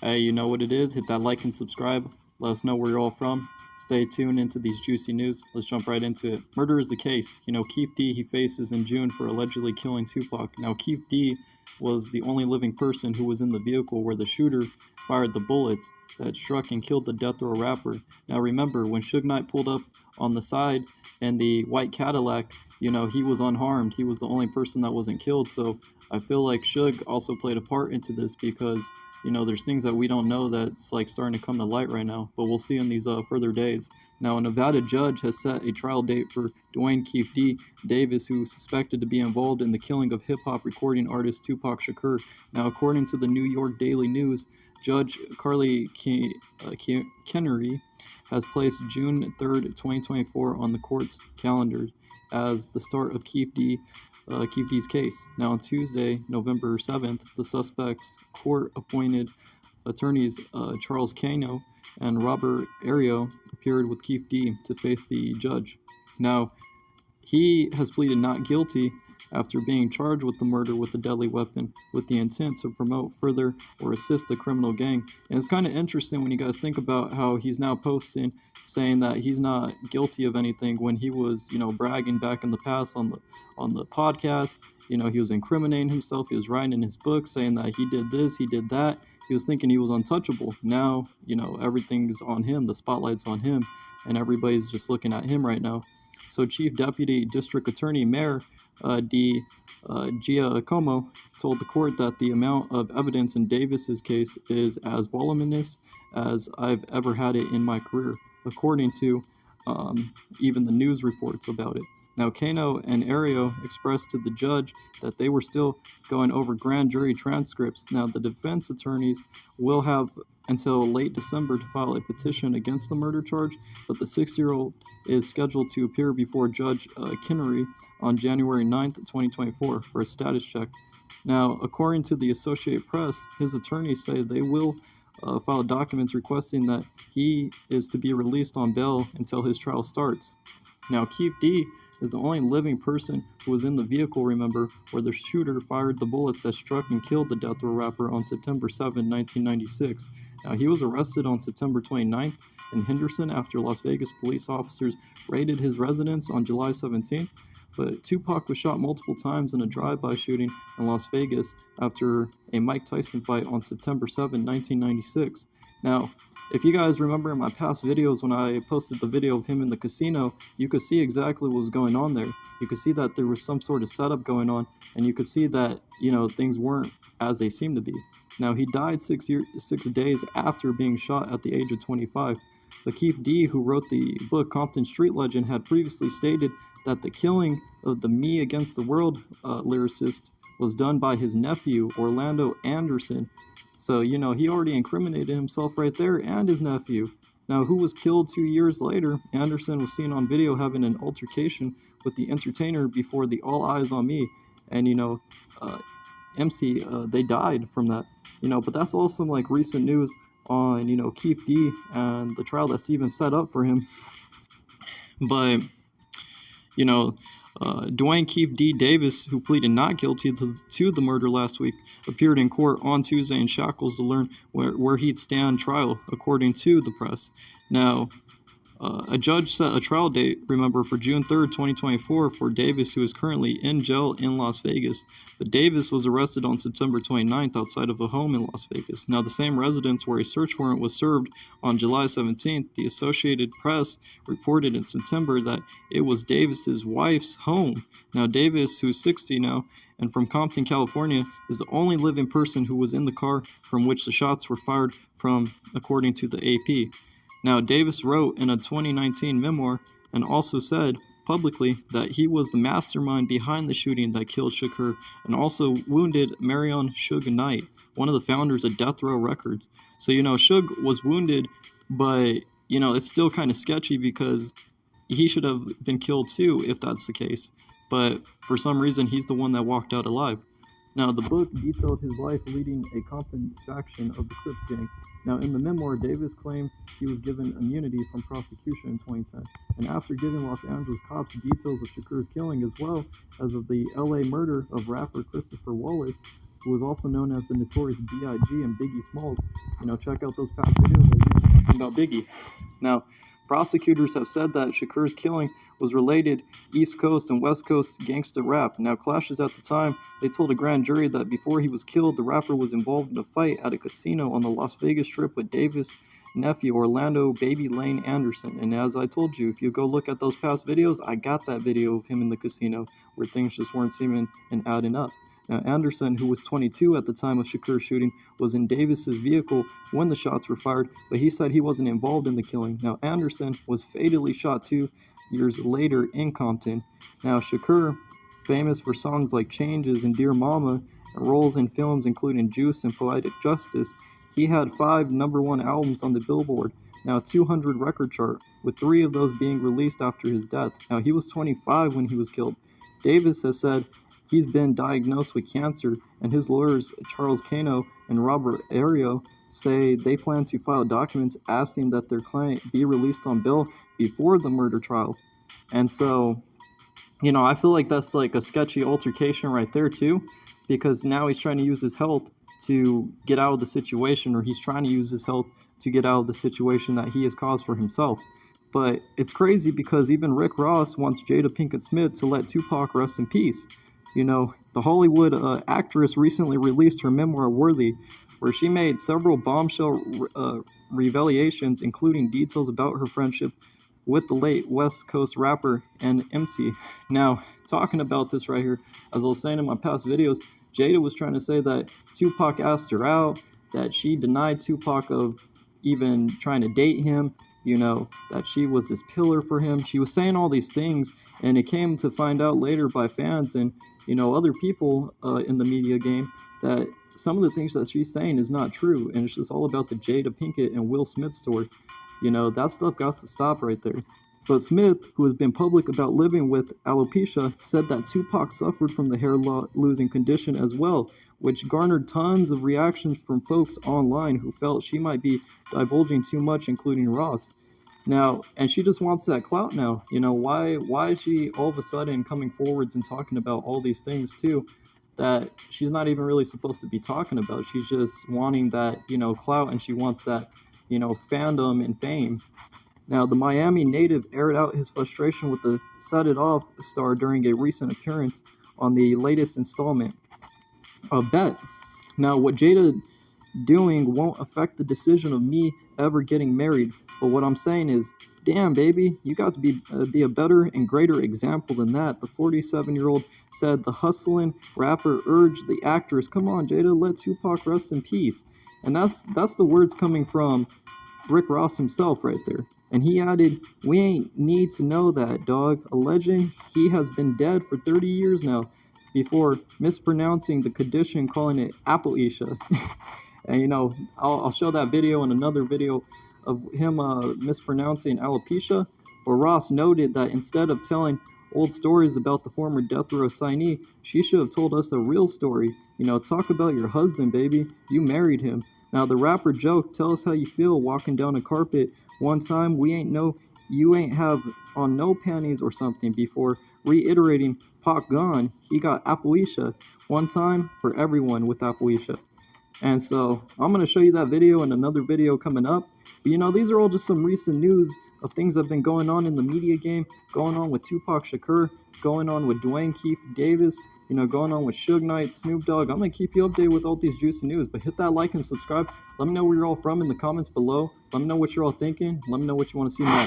Hey, you know what it is? Hit that like and subscribe. Let us know where you're all from. Stay tuned into these juicy news. Let's jump right into it. Murder is the case. Keefe D, he faces in June for allegedly killing Tupac. Now, Keefe D was the only living person who was in the vehicle where the shooter fired the bullets that struck and killed the death row rapper. Now, remember, when Suge Knight pulled up on the side in the white Cadillac, he was unharmed. He was the only person that wasn't killed. So I feel like Suge also played a part into this because there's things that we don't know that's like starting to come to light right now, but we'll see in these further days. Now, a Nevada judge has set a trial date for Dwayne Keefe D. Davis, who is suspected to be involved in the killing of hip-hop recording artist Tupac Shakur. Now, according to the New York Daily News, Judge Carly Kennery has placed June 3rd, 2024 on the court's calendar as the start of Keefe D's case. Now, on Tuesday, November 7th, the suspect's court-appointed attorneys Charles Cano and Robert Ario appeared with Keefe D to face the judge. Now, he has pleaded not guilty after being charged with the murder with a deadly weapon with the intent to promote, further, or assist a criminal gang. And it's kind of interesting when you guys think about how he's now posting saying that he's not guilty of anything when he was, bragging back in the past on the podcast. He was incriminating himself. He was writing in his book saying that he did this, he did that. He was thinking he was untouchable. Now, everything's on him. The spotlight's on him, and everybody's just looking at him right now. So Chief Deputy District Attorney Mayor D. Giacomo told the court that the amount of evidence in Davis's case is as voluminous as I've ever had it in my career, according to even the news reports about it. Now, Kano and Ario expressed to the judge that they were still going over grand jury transcripts. Now, the defense attorneys will have until late December to file a petition against the murder charge, but the 6-year-old is scheduled to appear before Judge Kinnery on January 9th, 2024 for a status check. Now, according to the Associated Press, his attorneys say they will file documents requesting that he is to be released on bail until his trial starts. Now, Keefe D is the only living person who was in the vehicle, remember, where the shooter fired the bullets that struck and killed the death row rapper on September 7, 1996. Now, he was arrested on September 29th in Henderson after Las Vegas police officers raided his residence on July 17th. But Tupac was shot multiple times in a drive-by shooting in Las Vegas after a Mike Tyson fight on September 7, 1996. Now, if you guys remember in my past videos when I posted the video of him in the casino, you could see exactly what was going on there. You could see that there was some sort of setup going on, and you could see that, things weren't as they seemed to be. Now, he died 6 days after being shot at the age of 25. But Keefe D, who wrote the book Compton Street Legend, had previously stated that the killing of the Me Against the World lyricist was done by his nephew, Orlando Anderson. So, he already incriminated himself right there and his nephew. Now, who was killed 2 years later, Anderson was seen on video having an altercation with the entertainer before the All Eyes on Me. And, MC, they died from that. But that's all some, recent news on, Keefe D and the trial that's even set up for him. But, Dwayne Keefe D. Davis, who pleaded not guilty to the murder last week, appeared in court on Tuesday in shackles to learn where he'd stand trial, according to the press. Now, a judge set a trial date, remember, for June 3rd, 2024 for Davis, who is currently in jail in Las Vegas. But Davis was arrested on September 29th outside of a home in Las Vegas. Now, the same residence where a search warrant was served on July 17th, the Associated Press reported in September that it was Davis's wife's home. Now, Davis, who's 60 now, and from Compton, California, is the only living person who was in the car from which the shots were fired from, according to the AP. Now, Davis wrote in a 2019 memoir and also said publicly that he was the mastermind behind the shooting that killed Shakur and also wounded Marion Suge Knight, one of the founders of Death Row Records. So, Suge was wounded, but, it's still kind of sketchy because he should have been killed too if that's the case. But for some reason, he's the one that walked out alive. Now, the book detailed his life leading a Compton faction of the Crips gang. Now, in the memoir, Davis claimed he was given immunity from prosecution in 2010. And after giving Los Angeles cops details of Shakur's killing as well as of the LA murder of rapper Christopher Wallace, who was also known as the notorious B.I.G. and Biggie Smalls. Check out those past videos I was talking about Biggie. Now, prosecutors have said that Shakur's killing was related East Coast and West Coast gangsta rap. Now, clashes at the time, they told a grand jury that before he was killed, the rapper was involved in a fight at a casino on the Las Vegas Strip with Davis' nephew, Orlando Baby Lane Anderson. And as I told you, if you go look at those past videos, I got that video of him in the casino where things just weren't seeming and adding up. Now, Anderson, who was 22 at the time of Shakur's shooting, was in Davis's vehicle when the shots were fired, but he said he wasn't involved in the killing. Now, Anderson was fatally shot 2 years later in Compton. Now, Shakur, famous for songs like Changes and Dear Mama, and roles in films including Juice and Poetic Justice, he had 5 #1 albums on the Billboard, now 200 record chart, with 3 of those being released after his death. Now, he was 25 when he was killed. Davis has said he's been diagnosed with cancer, and his lawyers, Charles Cano and Robert Ario, say they plan to file documents asking that their client be released on bail before the murder trial. And so, I feel like that's like a sketchy altercation right there too, because now he's trying to use his health to get out of the situation, or he's trying to use his health to get out of the situation that he has caused for himself. But it's crazy because even Rick Ross wants Jada Pinkett Smith to let Tupac rest in peace. The Hollywood actress recently released her memoir, Worthy, where she made several bombshell revelations, including details about her friendship with the late West Coast rapper and MC. Now, talking about this right here, as I was saying in my past videos, Jada was trying to say that Tupac asked her out, that she denied Tupac of even trying to date him, that she was this pillar for him. She was saying all these things, and it came to find out later by fans and, other people in the media game that some of the things that she's saying is not true, and it's just all about the Jada Pinkett and Will Smith story. That stuff got to stop right there. But Smith, who has been public about living with alopecia, said that Tupac suffered from the hair-losing condition as well, which garnered tons of reactions from folks online who felt she might be divulging too much, including Ross. Now, and she just wants that clout now. Why is she all of a sudden coming forwards and talking about all these things too that she's not even really supposed to be talking about? She's just wanting that, clout, and she wants that, fandom and fame. Now, the Miami native aired out his frustration with the Set It Off star during a recent appearance on the latest installment of Bet. Now, what Jada doing won't affect the decision of me ever getting married, but what I'm saying is, damn, baby, you got to be a better and greater example than that. The 47-year-old said the hustling rapper urged the actress, come on, Jada, let Tupac rest in peace. And that's the words coming from Rick Ross himself right there. And he added, we ain't need to know that, dog. A legend, he has been dead for 30 years now, before mispronouncing the condition, calling it alopecia. And I'll show that video in another video of him mispronouncing alopecia. But Ross noted that instead of telling old stories about the former death row signee, she should have told us a real story. Talk about your husband, baby. You married him. Now, the rapper joked, tell us how you feel walking down a carpet one time. You ain't have on no panties or something, before reiterating, Pac gone, he got alopecia. One time for everyone with alopecia. And so I'm going to show you that video in another video coming up. But these are all just some recent news of things that have been going on in the media game, going on with Tupac Shakur, going on with Dwayne Keefe Davis, going on with Suge Knight, Snoop Dogg. I'm going to keep you updated with all these juicy news, but hit that like and subscribe. Let me know where you're all from in the comments below. Let me know what you're all thinking. Let me know what you want to see next.